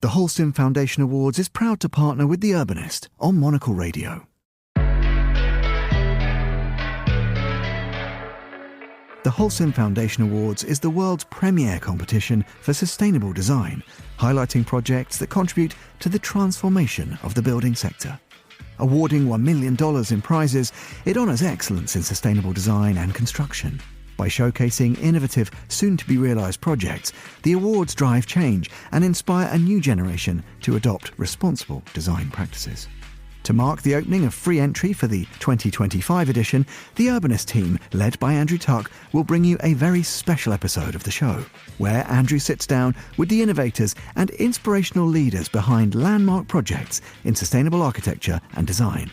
The Holcim Foundation Awards is proud to partner with The Urbanist on Monocle Radio. The Holcim Foundation Awards is the world's premier competition for sustainable design, highlighting projects that contribute to the transformation of the building sector. Awarding $1 million in prizes, it honours excellence in sustainable design and construction. By showcasing innovative, soon-to-be-realised projects, the awards drive change and inspire a new generation to adopt responsible design practices. To mark the opening of free entry for the 2025 edition, the Urbanist team, led by Andrew Tuck, will bring you a very special episode of the show, where Andrew sits down with the innovators and inspirational leaders behind landmark projects in sustainable architecture and design.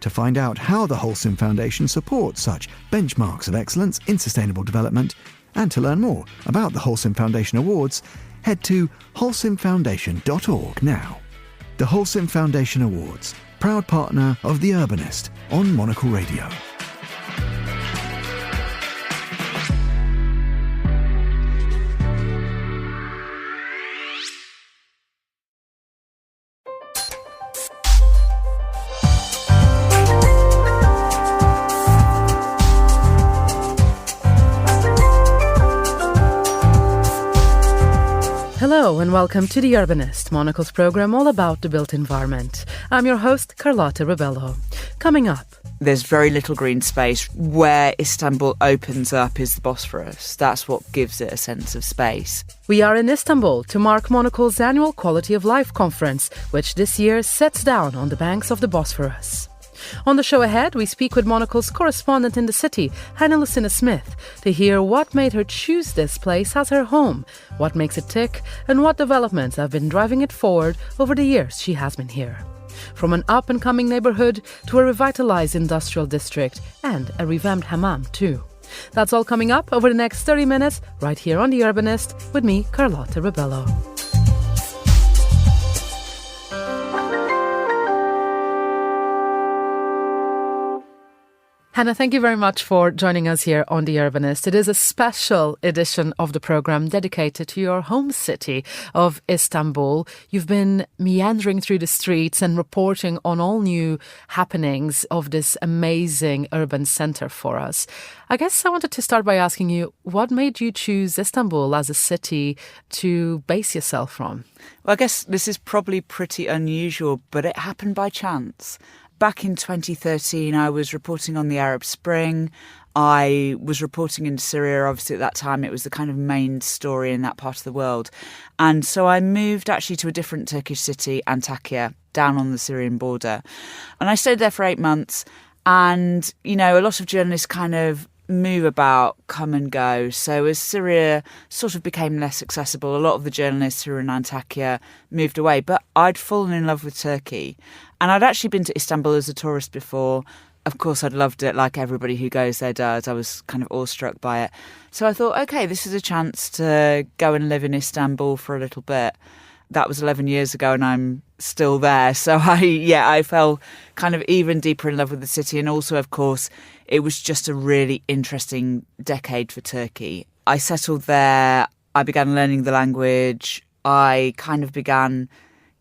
To find out how the Holcim Foundation supports such benchmarks of excellence in sustainable development, and to learn more about the Holcim Foundation Awards, head to holcimfoundation.org now. The Holcim Foundation Awards, proud partner of The Urbanist on Monocle Radio. Hello and welcome to The Urbanist, Monocle's programme all about the built environment. I'm your host, Carlotta Rebello. Coming up, there's very little green space. Where Istanbul opens up is the Bosphorus. That's what gives it a sense of space. We are in Istanbul to mark Monocle's annual Quality of Life conference, which this year sets down on the banks of the Bosphorus. On the show ahead, we speak with Monocle's correspondent in the city, Lucinda Smith, to hear what made her choose this place as her home, what makes it tick, and what developments have been driving it forward over the years she has been here. From an up-and-coming neighbourhood to a revitalised industrial district and a revamped hammam too. That's all coming up over the next 30 minutes, right here on The Urbanist, with me, Carlotta Rebello. Hannah, thank you very much for joining us here on The Urbanist. It is a special edition of the programme dedicated to your home city of Istanbul. You've been meandering through the streets and reporting on all new happenings of this amazing urban centre for us. I guess I wanted to start by asking you, what made you choose Istanbul as a city to base yourself from? Well, I guess this is probably pretty unusual, but it happened by chance. Back in 2013, I was reporting on the Arab Spring. I was reporting in Syria. Obviously, at that time, it was the kind of main story in that part of the world. And so I moved actually to a different Turkish city, Antakya, down on the Syrian border. And I stayed there for 8 months. And, you know, a lot of journalists kind of move about, come and go. So as Syria sort of became less accessible, a lot of the journalists who were in Antakya moved away. But I'd fallen in love with Turkey. And I'd actually been to Istanbul as a tourist before. Of course, I'd loved it like everybody who goes there does. I was kind of awestruck by it. So I thought, OK, this is a chance to go and live in Istanbul for a little bit. That was 11 years ago and I'm still there. So I fell kind of even deeper in love with the city. And also, of course, it was just a really interesting decade for Turkey. I settled there. I began learning the language. I kind of began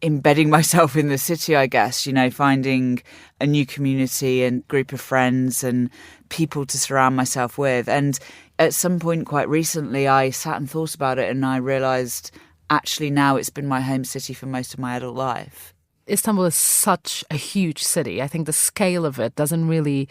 embedding myself in the city, I guess, you know, finding a new community and group of friends and people to surround myself with. And at some point quite recently, I sat and thought about it and I realised actually now it's been my home city for most of my adult life. Istanbul is such a huge city. I think the scale of it doesn't really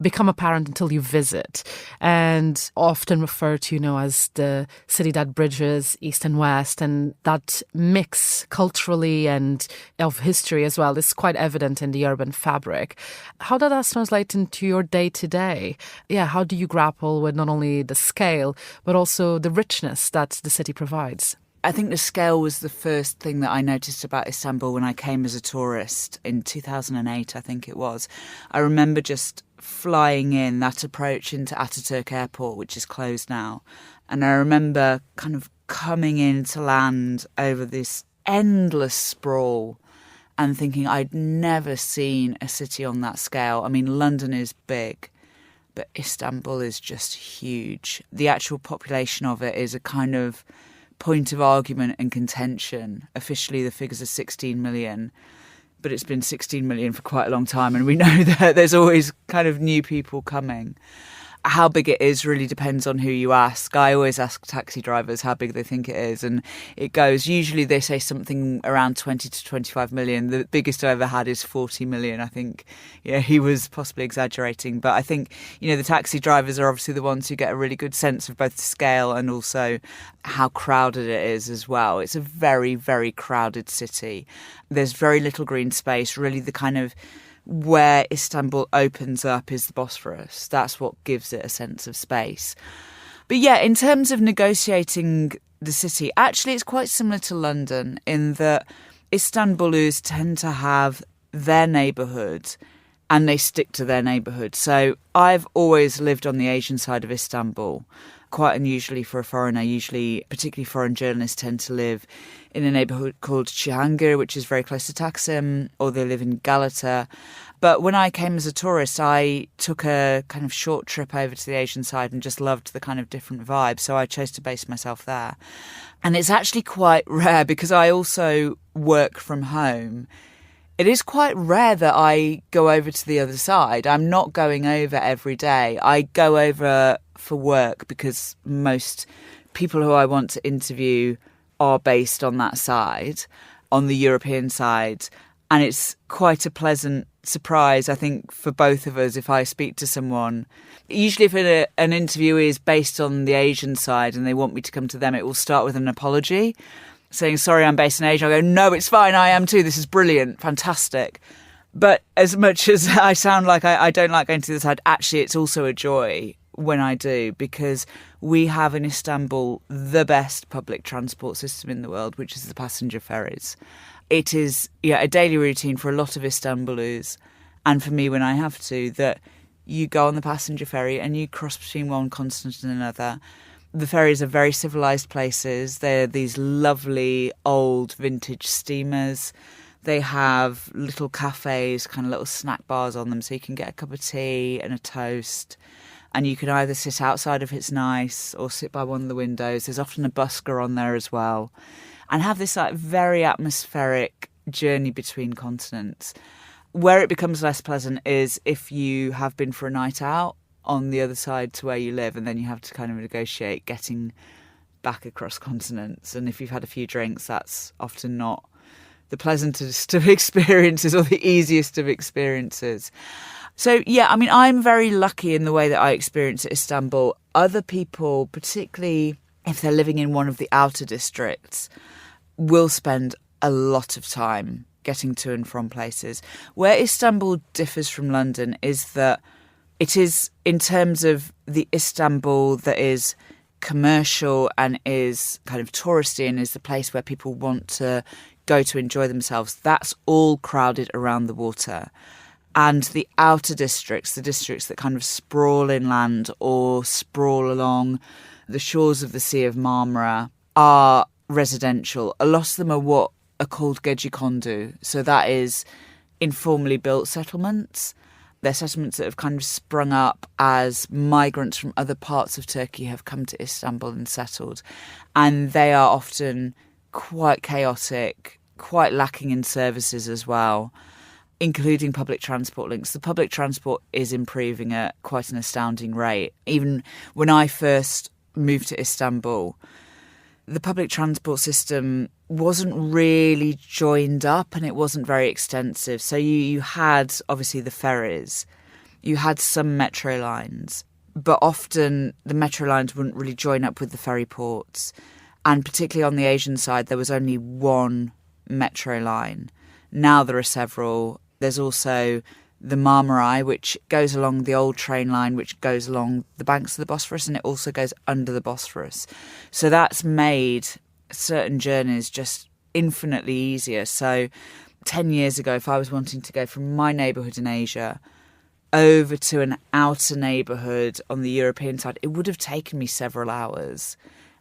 become apparent until you visit, and often referred to, you know, as the city that bridges East and West, and that mix culturally and of history as well is quite evident in the urban fabric. How does that translate into your day-to-day? Yeah, how do you grapple with not only the scale, but also the richness that the city provides? I think the scale was the first thing that I noticed about Istanbul when I came as a tourist in 2008, I think it was. I remember just flying in, that approach into Ataturk Airport, which is closed now. And I remember kind of coming in to land over this endless sprawl and thinking I'd never seen a city on that scale. I mean, London is big, but Istanbul is just huge. The actual population of it is a kind of point of argument and contention. Officially, the figures are 16 million, but it's been 16 million for quite a long time, and we know that there's always kind of new people coming. How big it is really depends on who you ask. I always ask taxi drivers how big they think it is, and it goes, usually they say something around 20 to 25 million. The biggest I ever had is 40 million. I think, yeah, he was possibly exaggerating, but I think, you know, the taxi drivers are obviously the ones who get a really good sense of both the scale and also how crowded it is as well. It's a very, very crowded city. There's very little green space, really. The kind of where Istanbul opens up is the Bosphorus. That's what gives it a sense of space. But yeah, in terms of negotiating the city, actually it's quite similar to London in that Istanbulis tend to have their neighbourhood and they stick to their neighbourhood. So I've always lived on the Asian side of Istanbul. Quite unusually for a foreigner, usually particularly foreign journalists tend to live in a neighbourhood called Cihangir, which is very close to Taksim, or they live in Galata. But when I came as a tourist, I took a kind of short trip over to the Asian side and just loved the kind of different vibe. So I chose to base myself there. And it's actually quite rare because I also work from home. It is quite rare that I go over to the other side. I'm not going over every day. I go over for work because most people who I want to interview are based on that side, on the European side. And it's quite a pleasant surprise, I think, for both of us if I speak to someone. Usually if an interview is based on the Asian side and they want me to come to them, it will start with an apology, saying, sorry, I'm based in Asia. I go, no, it's fine, I am too. This is brilliant, fantastic. But as much as I sound like I don't like going to the side, actually it's also a joy when I do, because we have in Istanbul the best public transport system in the world, which is the passenger ferries. It is a daily routine for a lot of Istanbulis, and for me when I have to, that you go on the passenger ferry and you cross between one continent and another. The ferries are very civilised places. They're these lovely old vintage steamers. They have little cafes, kind of little snack bars on them, so you can get a cup of tea and a toast. And you can either sit outside if it's nice or sit by one of the windows. There's often a busker on there as well. And have this like very atmospheric journey between continents. Where it becomes less pleasant is if you have been for a night out on the other side to where you live, and then you have to kind of negotiate getting back across continents. And if you've had a few drinks, that's often not the pleasantest of experiences or the easiest of experiences. So, yeah, I mean, I'm very lucky in the way that I experience Istanbul. Other people, particularly if they're living in one of the outer districts, will spend a lot of time getting to and from places. Where Istanbul differs from London is that it is, in terms of the Istanbul that is commercial and is kind of touristy and is the place where people want to go to enjoy themselves, that's all crowded around the water. And the outer districts, the districts that kind of sprawl inland or sprawl along the shores of the Sea of Marmara, are residential. A lot of them are what are called gecekondu. So that is informally built settlements. They're settlements that have kind of sprung up as migrants from other parts of Turkey have come to Istanbul and settled. And they are often quite chaotic, quite lacking in services as well, including public transport links. The public transport is improving at quite an astounding rate. Even when I first moved to Istanbul, the public transport system wasn't really joined up and it wasn't very extensive. So you had, obviously, the ferries. You had some metro lines, but often the metro lines wouldn't really join up with the ferry ports. And particularly on the Asian side, there was only one metro line. Now there are several. There's also the Marmaray, which goes along the old train line, which goes along the banks of the Bosphorus, and it also goes under the Bosphorus. So that's made certain journeys just infinitely easier. So 10 years ago, if I was wanting to go from my neighbourhood in Asia over to an outer neighbourhood on the European side, it would have taken me several hours.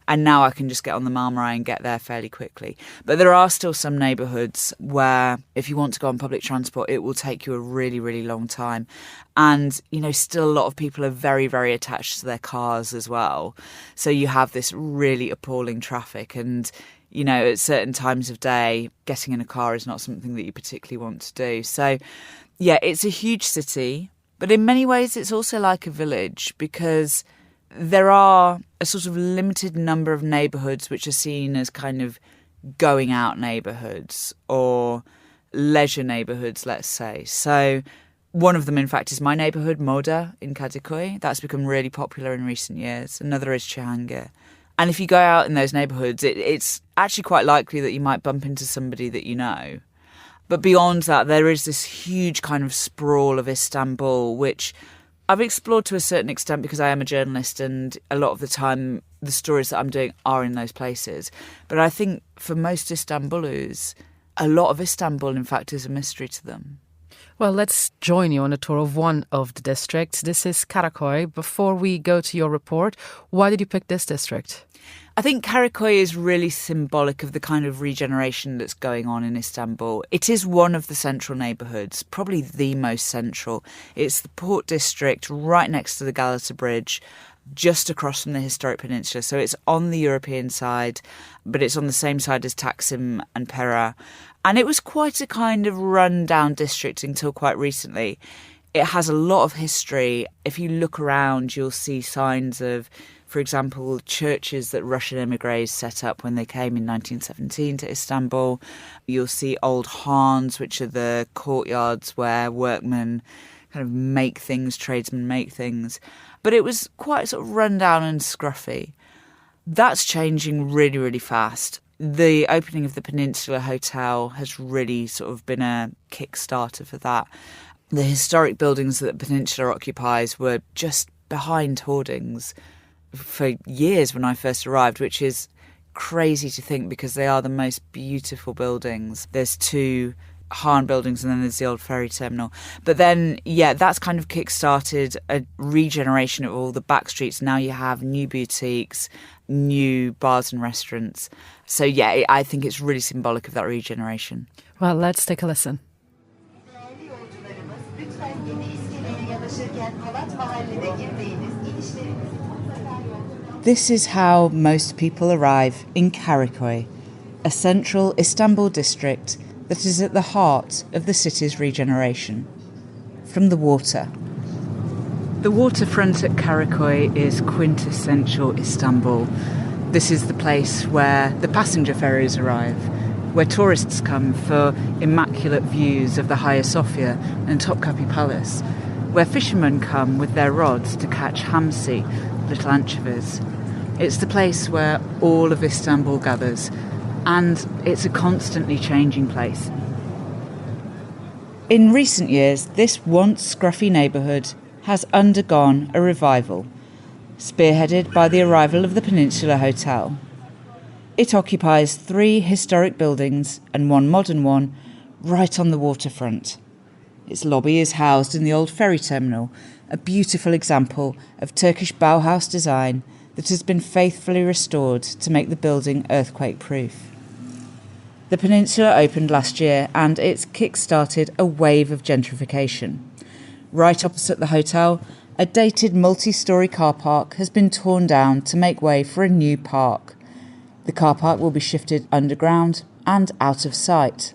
And now I can just get on the Marmaray and get there fairly quickly. But there are still some neighbourhoods where if you want to go on public transport, it will take you a really, really long time. And, still a lot of people are very, very attached to their cars as well. So you have this really appalling traffic. And, at certain times of day, getting in a car is not something that you particularly want to do. So, yeah, it's a huge city. But in many ways, it's also like a village because there are a sort of limited number of neighbourhoods which are seen as kind of going out neighbourhoods or leisure neighbourhoods, let's say. So one of them, in fact, is my neighbourhood, Moda, in Kadıköy. That's become really popular in recent years. Another is Cihangir. And if you go out in those neighbourhoods, it's actually quite likely that you might bump into somebody that you know. But beyond that, there is this huge kind of sprawl of Istanbul, which I've explored to a certain extent because I am a journalist and a lot of the time the stories that I'm doing are in those places. But I think for most Istanbulis, a lot of Istanbul, in fact, is a mystery to them. Well, let's join you on a tour of one of the districts. This is Karaköy. Before we go to your report, why did you pick this district? I think Karaköy is really symbolic of the kind of regeneration that's going on in Istanbul. It is one of the central neighbourhoods, probably the most central. It's the Port District right next to the Galata Bridge, just across from the historic peninsula. So it's on the European side, but it's on the same side as Taksim and Pera. And it was quite a kind of run-down district until quite recently. It has a lot of history. If you look around, you'll see signs of, for example, churches that Russian emigres set up when they came in 1917 to Istanbul. You'll see old khans, which are the courtyards where workmen kind of make things, tradesmen make things. But it was quite sort of run down and scruffy. That's changing really, really fast. The opening of the Peninsula Hotel has really sort of been a kickstarter for that. The historic buildings that the Peninsula occupies were just behind hoardings for years when I first arrived, which is crazy to think because they are the most beautiful buildings. There's two Han buildings and then there's the old ferry terminal. But then, yeah, that's kind of kick-started a regeneration of all the back streets. Now you have new boutiques, new bars and restaurants. So, yeah, I think it's really symbolic of that regeneration. Well, let's take a listen. This is how most people arrive in Karaköy, a central Istanbul district that is at the heart of the city's regeneration. From the water. The waterfront at Karaköy is quintessential Istanbul. This is the place where the passenger ferries arrive, where tourists come for immaculate views of the Hagia Sophia and Topkapi Palace, where fishermen come with their rods to catch hamsi, little anchovies. It's the place where all of Istanbul gathers, and it's a constantly changing place. In recent years, this once scruffy neighbourhood has undergone a revival, spearheaded by the arrival of the Peninsula Hotel. It occupies 3 historic buildings and 1 modern one right on the waterfront. Its lobby is housed in the old ferry terminal, a beautiful example of Turkish Bauhaus design that has been faithfully restored to make the building earthquake-proof. The peninsula opened last year and it's kick-started a wave of gentrification. Right opposite the hotel, a dated multi-storey car park has been torn down to make way for a new park. The car park will be shifted underground and out of sight.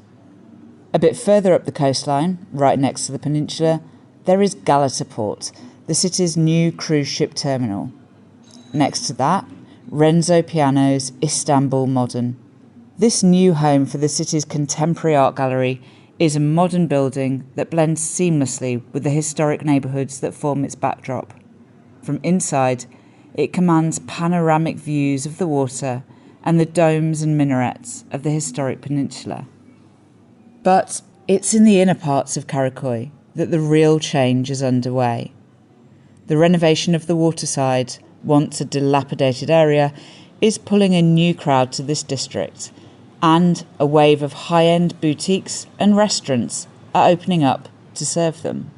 A bit further up the coastline, right next to the peninsula, there is Galata Port, the city's new cruise ship terminal. Next to that, Renzo Piano's Istanbul Modern. This new home for the city's contemporary art gallery is a modern building that blends seamlessly with the historic neighbourhoods that form its backdrop. From inside, it commands panoramic views of the water and the domes and minarets of the historic peninsula. But it's in the inner parts of Karaköy that the real change is underway. The renovation of the waterside, once a dilapidated area, is pulling a new crowd to this district, and a wave of high-end boutiques and restaurants are opening up to serve them.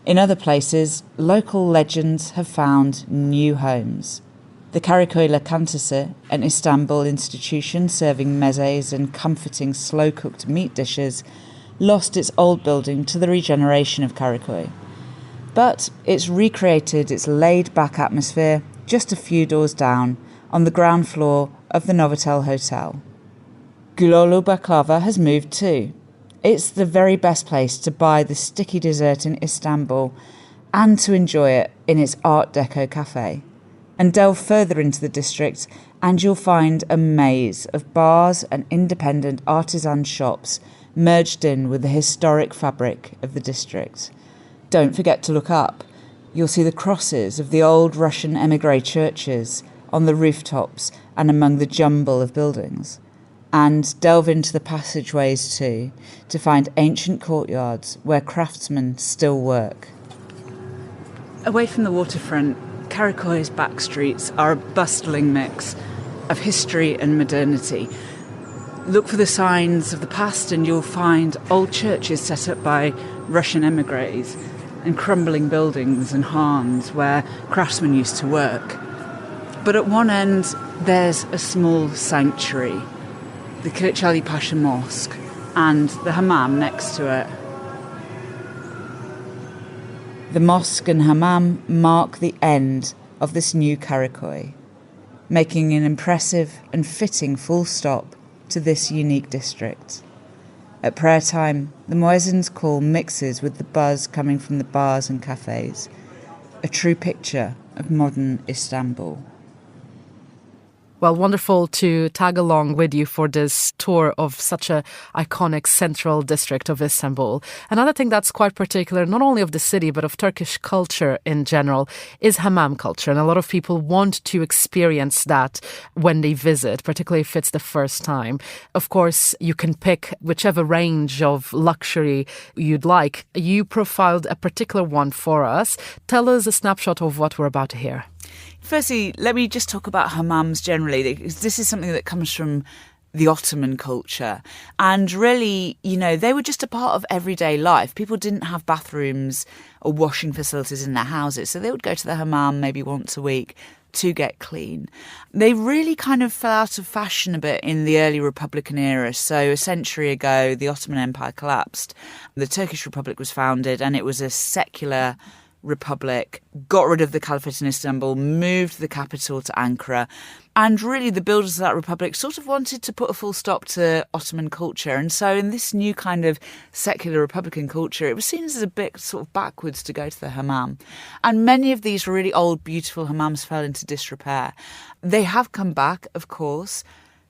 In other places, local legends have found new homes. The Karaköy Lokantası, an Istanbul institution serving mezes and comforting slow-cooked meat dishes, lost its old building to the regeneration of Karaköy. But it's recreated its laid-back atmosphere just a few doors down, on the ground floor of the Novotel Hotel. Gulolu Baklava has moved too. It's the very best place to buy the sticky dessert in Istanbul and to enjoy it in its Art Deco cafe. And delve further into the district and you'll find a maze of bars and independent artisan shops merged in with the historic fabric of the district. Don't forget to look up. You'll see the crosses of the old Russian émigré churches on the rooftops and among the jumble of buildings. And delve into the passageways too, to find ancient courtyards where craftsmen still work. Away from the waterfront, Karaköy's back streets are a bustling mix of history and modernity. Look for the signs of the past and you'll find old churches set up by Russian émigrés and crumbling buildings and khans where craftsmen used to work. But at one end, there's a small sanctuary, the Kılıçali Pasha Mosque, and the hammam next to it. The mosque and hammam mark the end of this new Karaköy, making an impressive and fitting full stop to this unique district. At prayer time, the muezzin's call mixes with the buzz coming from the bars and cafes, a true picture of modern Istanbul. Well, wonderful to tag along with you for this tour of such a iconic central district of Istanbul. Another thing that's quite particular, not only of the city, but of Turkish culture in general, is hammam culture. And a lot of people want to experience that when they visit, particularly if it's the first time. Of course, you can pick whichever range of luxury you'd like. You profiled a particular one for us. Tell us a snapshot of what we're about to hear. Firstly, let me just talk about hammams generally. This is something that comes from the Ottoman culture. And really, they were just a part of everyday life. People didn't have bathrooms or washing facilities in their houses, so they would go to the hammam maybe once a week to get clean. They really kind of fell out of fashion a bit in the early Republican era. So a century ago, the Ottoman Empire collapsed. The Turkish Republic was founded and it was a secular republic, got rid of the caliphate in Istanbul, moved the capital to Ankara, and really the builders of that republic sort of wanted to put a full stop to Ottoman culture. And so in this new kind of secular republican culture, it was seen as a bit sort of backwards to go to the hammam. And many of these really old, beautiful hammams fell into disrepair. They have come back, of course.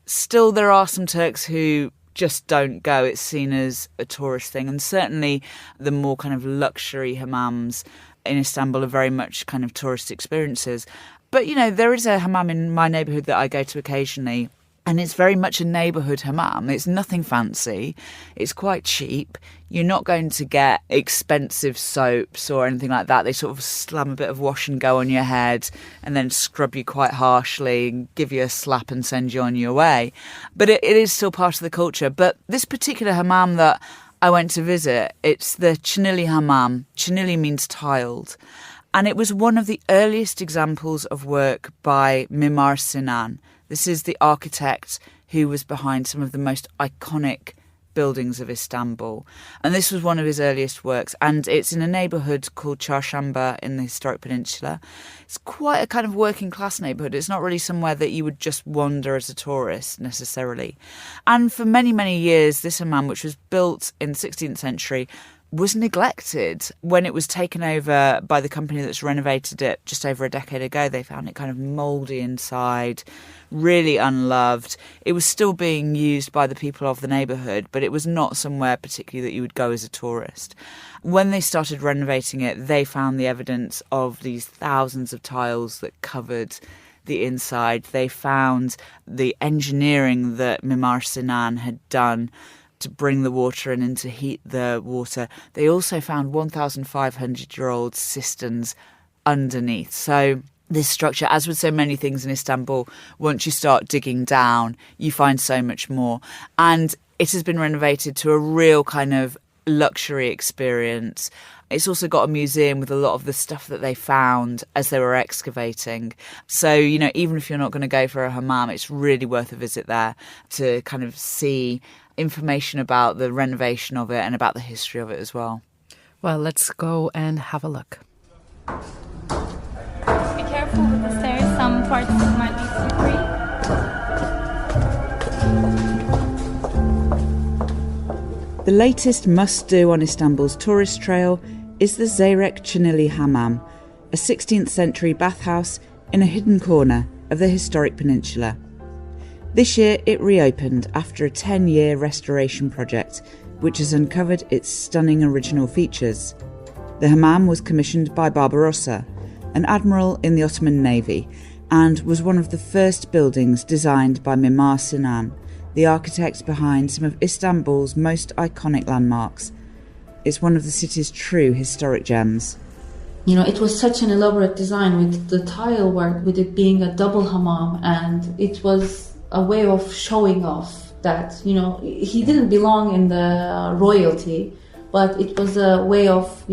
Still, there are some Turks who just don't go. It's seen as a tourist thing. And certainly the more kind of luxury hammams in Istanbul are very much kind of tourist experiences. But, there is a hammam in my neighbourhood that I go to occasionally, and it's very much a neighbourhood hammam. It's nothing fancy. It's quite cheap. You're not going to get expensive soaps or anything like that. They sort of slam a bit of wash and go on your head and then scrub you quite harshly, give you a slap and send you on your way. But it is still part of the culture. But this particular hammam that I went to visit, it's the Çinili Hammam. Çinili means tiled. And it was one of the earliest examples of work by Mimar Sinan. This is the architect who was behind some of the most iconic buildings of Istanbul. And this was one of his earliest works. And it's in a neighbourhood called Çarşamba in the historic peninsula. It's quite a kind of working class neighbourhood. It's not really somewhere that you would just wander as a tourist necessarily. And for many, many years, this hammam, which was built in the 16th century, was neglected. When it was taken over by the company that's renovated it just over a decade ago, they found it kind of mouldy inside, really unloved. It was still being used by the people of the neighbourhood, but it was not somewhere particularly that you would go as a tourist. When they started renovating it, they found the evidence of these thousands of tiles that covered the inside. They found the engineering that Mimar Sinan had done to bring the water in and to heat the water. They also found 1,500-year-old cisterns underneath. So this structure, as with so many things in Istanbul, once you start digging down, you find so much more. And it has been renovated to a real kind of luxury experience. It's also got a museum with a lot of the stuff that they found as they were excavating. So, even if you're not going to go for a hammam, it's really worth a visit there to kind of see information about the renovation of it and about the history of it as well. Well, let's go and have a look. Be careful with the stairs. Some parts might be slippery. The latest must-do on Istanbul's tourist trail is the Zeyrek Çinili Hammam, a 16th century bathhouse in a hidden corner of the historic peninsula. This year it reopened after a 10-year restoration project, which has uncovered its stunning original features. The hammam was commissioned by Barbarossa, an admiral in the Ottoman Navy, and was one of the first buildings designed by Mimar Sinan, the architect behind some of Istanbul's most iconic landmarks. It's one of the city's true historic gems. It was such an elaborate design with the tile work, with it being a double hammam, and it was a way of showing off that, he didn't belong in the royalty, but it was a way of,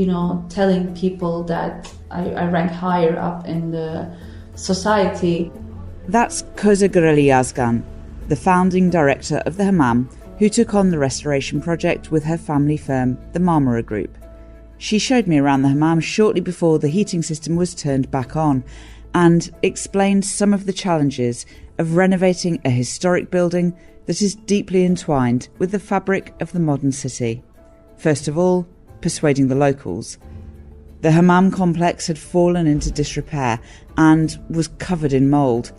telling people that I rank higher up in the society. That's Kozagureli Yazgan, the founding director of the hammam, who took on the restoration project with her family firm, the Marmara Group. She showed me around the hammam shortly before the heating system was turned back on and explained some of the challenges of renovating a historic building that is deeply entwined with the fabric of the modern city. First of all, persuading the locals. The hammam complex had fallen into disrepair and was covered in mould,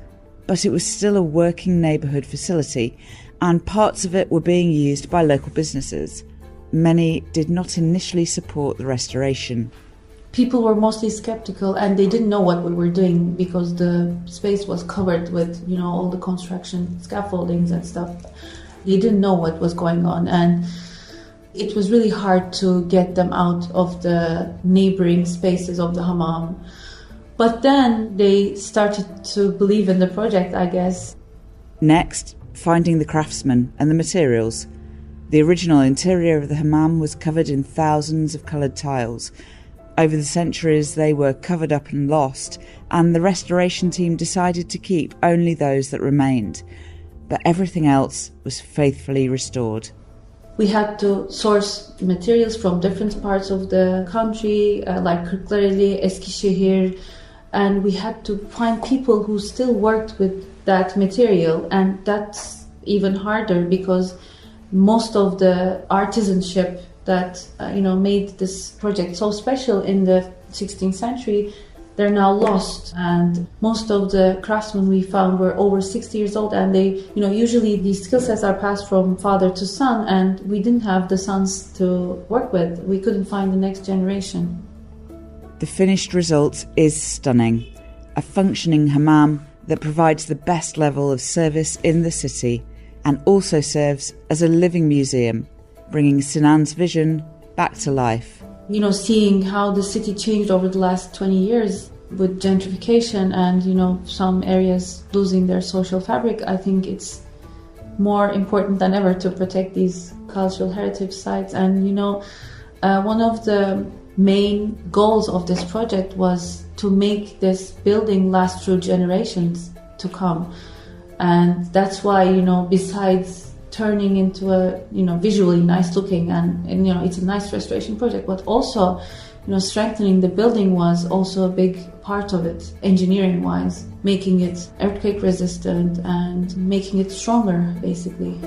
but it was still a working neighbourhood facility, and parts of it were being used by local businesses. Many did not initially support the restoration. People were mostly skeptical, and they didn't know what we were doing because the space was covered with, all the construction scaffoldings and stuff. They didn't know what was going on, and it was really hard to get them out of the neighboring spaces of the hammam. But then they started to believe in the project, I guess. Next, finding the craftsmen and the materials. The original interior of the hammam was covered in thousands of coloured tiles. Over the centuries they were covered up and lost, and the restoration team decided to keep only those that remained. But everything else was faithfully restored. We had to source materials from different parts of the country, like Kırklareli, Eskişehir, and we had to find people who still worked with that material, and that's even harder because most of the artisanship that made this project so special in the 16th century, they're now lost. And most of the craftsmen we found were over 60 years old, and they, usually these skill sets are passed from father to son, and we didn't have the sons to work with. We couldn't find the next generation. The finished result is stunning. A functioning hammam that provides the best level of service in the city and also serves as a living museum, bringing Sinan's vision back to life. Seeing how the city changed over the last 20 years with gentrification and, some areas losing their social fabric, I think it's more important than ever to protect these cultural heritage sites. And, one of the main goals of this project was to make this building last through generations to come. And that's why, besides turning into a, visually nice looking and it's a nice restoration project, but also, strengthening the building was also a big part of it, engineering wise, making it earthquake resistant and making it stronger, basically.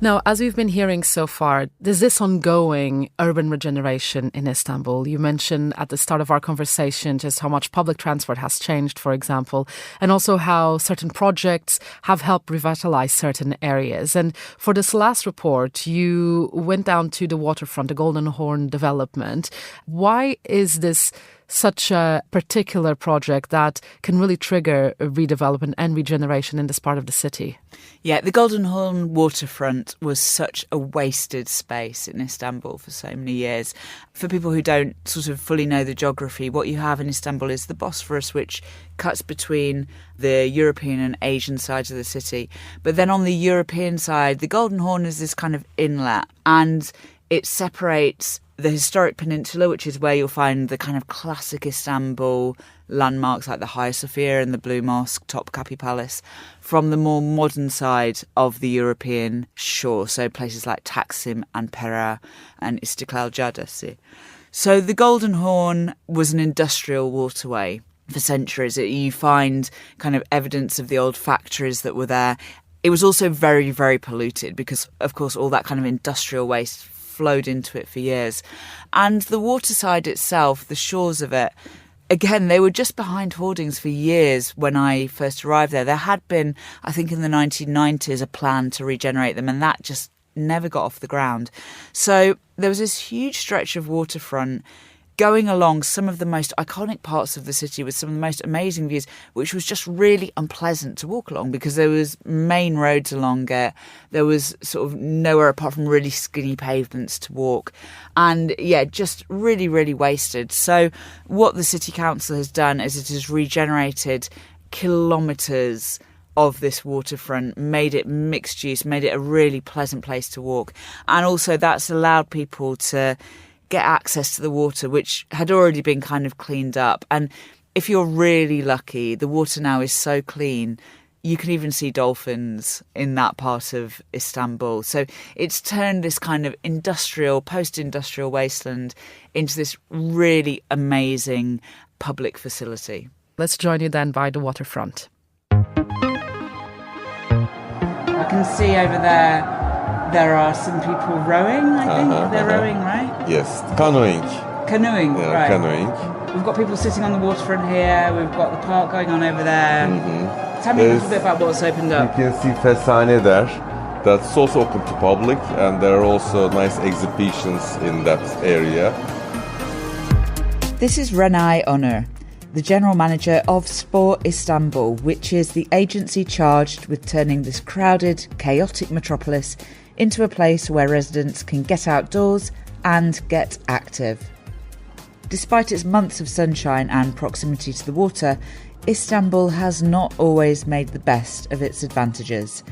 Now, as we've been hearing so far, there's this ongoing urban regeneration in Istanbul. You mentioned at the start of our conversation just how much public transport has changed, for example, and also how certain projects have helped revitalize certain areas. And for this last report, you went down to the waterfront, the Golden Horn development. Why is this such a particular project that can really trigger a redevelopment and regeneration in this part of the city? Yeah, the Golden Horn waterfront was such a wasted space in Istanbul for so many years. For people who don't sort of fully know the geography, what you have in Istanbul is the Bosphorus, which cuts between the European and Asian sides of the city. But then on the European side, the Golden Horn is this kind of inlet, and it separates the historic peninsula, which is where you'll find the kind of classic Istanbul landmarks like the Hagia Sophia and the Blue Mosque, Topkapi Palace, from the more modern side of the European shore, so places like Taksim and Pera and Istiklal Caddesi. So the Golden Horn was an industrial waterway for centuries. You find kind of evidence of the old factories that were there. It was also very, very polluted because, of course, all that kind of industrial waste flowed into it for years. And the waterside itself, the shores of it, again, they were just behind hoardings for years when I first arrived there. There had been, I think in the 1990s, a plan to regenerate them, and that just never got off the ground. So there was this huge stretch of waterfront going along some of the most iconic parts of the city with some of the most amazing views, which was just really unpleasant to walk along because there was main roads along it. There was sort of nowhere apart from really skinny pavements to walk. And yeah, just really, really wasted. So what the city council has done is it has regenerated kilometres of this waterfront, made it mixed use, made it a really pleasant place to walk. And also that's allowed people to get access to the water, which had already been kind of cleaned up. And if you're really lucky, the water now is so clean, you can even see dolphins in that part of Istanbul. So it's turned this kind of industrial, post-industrial wasteland into this really amazing public facility. Let's join you then by the waterfront. I can see over there are some people rowing, I think. They're rowing, right? Yes, canoeing. Canoeing, Yeah, right. canoeing. We've got people sitting on the waterfront here. We've got the park going on over there. Tell me a little bit about what's opened up. You can see Fesane there. That's also open to public, and there are also nice exhibitions in that area. This is Renay Onur, the General Manager of Spor Istanbul, which is the agency charged with turning this crowded, chaotic metropolis into a place where residents can get outdoors and get active. Despite its months of sunshine and proximity to the water, Istanbul has not always made the best of its advantages.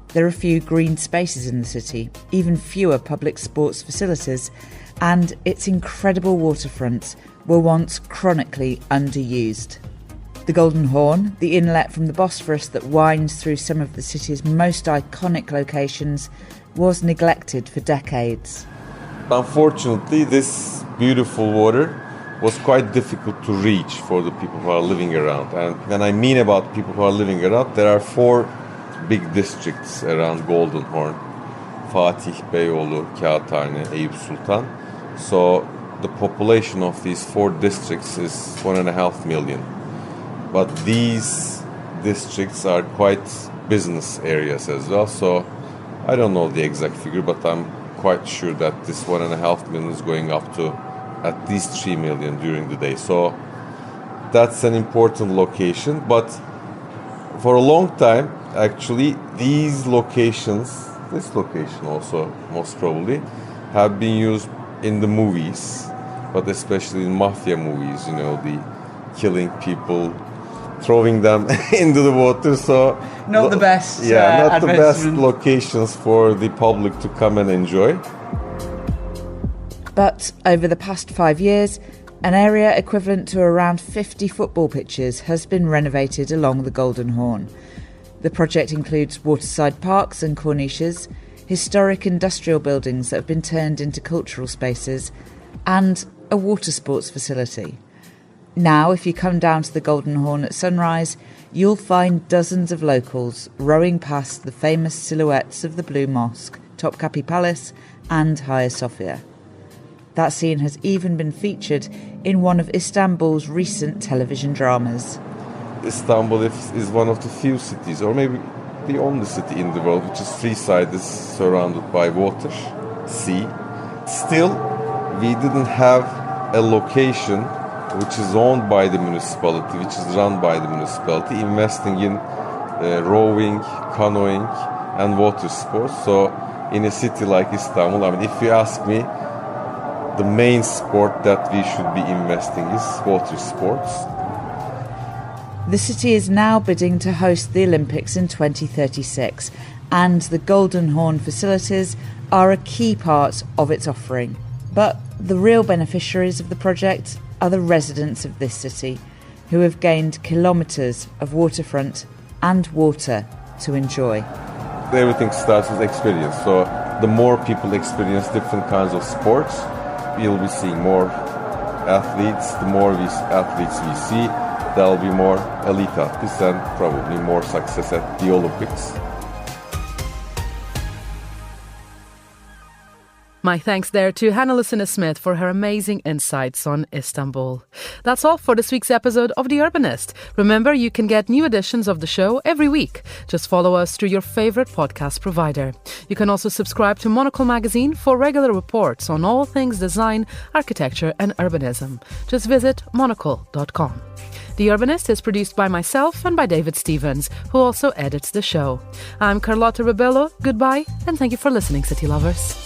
There are few green spaces in the city, even fewer public sports facilities, and its incredible waterfronts were once chronically underused. The Golden Horn, the inlet from the Bosphorus that winds through some of the city's most iconic locations, was neglected for decades. Unfortunately, this beautiful water was quite difficult to reach for the people who are living around. And when I mean about people who are living around, there are 4 big districts around Golden Horn: Fatih, Beyoğlu, Kağıthane, Eyüp Sultan. So the population of these 4 districts is 1.5 million. But these districts are quite business areas as well. So I don't know the exact figure, but I'm quite sure that this 1.5 million is going up to at least 3 million during the day. So that's an important location. But for a long time, actually, these locations, this location also most probably, have been used in the movies, but especially in mafia movies, you know, the killing people, throwing them into the water. So Not the best. not the best advertisement. locations for the public to come and enjoy. But over the past 5 years, an area equivalent to around 50 football pitches has been renovated along the Golden Horn. The project includes waterside parks and corniches, historic industrial buildings that have been turned into cultural spaces, and a water sports facility. Now, if you come down to the Golden Horn at sunrise, you'll find dozens of locals rowing past the famous silhouettes of the Blue Mosque, Topkapi Palace and Hagia Sophia. That scene has even been featured in one of Istanbul's recent television dramas. Istanbul is one of the few cities, or maybe the only city in the world, which is 3 sides surrounded by water, sea. Still, we didn't have a location which is owned by the municipality, which is run by the municipality, investing in rowing, canoeing, and water sports. So in a city like Istanbul, I mean, if you ask me, the main sport that we should be investing is water sports. The city is now bidding to host the Olympics in 2036, and the Golden Horn facilities are a key part of its offering. But the real beneficiaries of the project are the residents of this city, who have gained kilometres of waterfront and water to enjoy. Everything starts with experience. So the more people experience different kinds of sports, we'll be seeing more athletes. The more athletes we see, there'll be more elite athletes and probably more success at the Olympics. My thanks there to Lucinda Smith for her amazing insights on Istanbul. That's all for this week's episode of The Urbanist. Remember, you can get new editions of the show every week. Just follow us through your favourite podcast provider. You can also subscribe to Monocle magazine for regular reports on all things design, architecture and urbanism. Just visit monocle.com. The Urbanist is produced by myself and by David Stevens, who also edits the show. I'm Carlotta Rebello. Goodbye, and thank you for listening, City Lovers.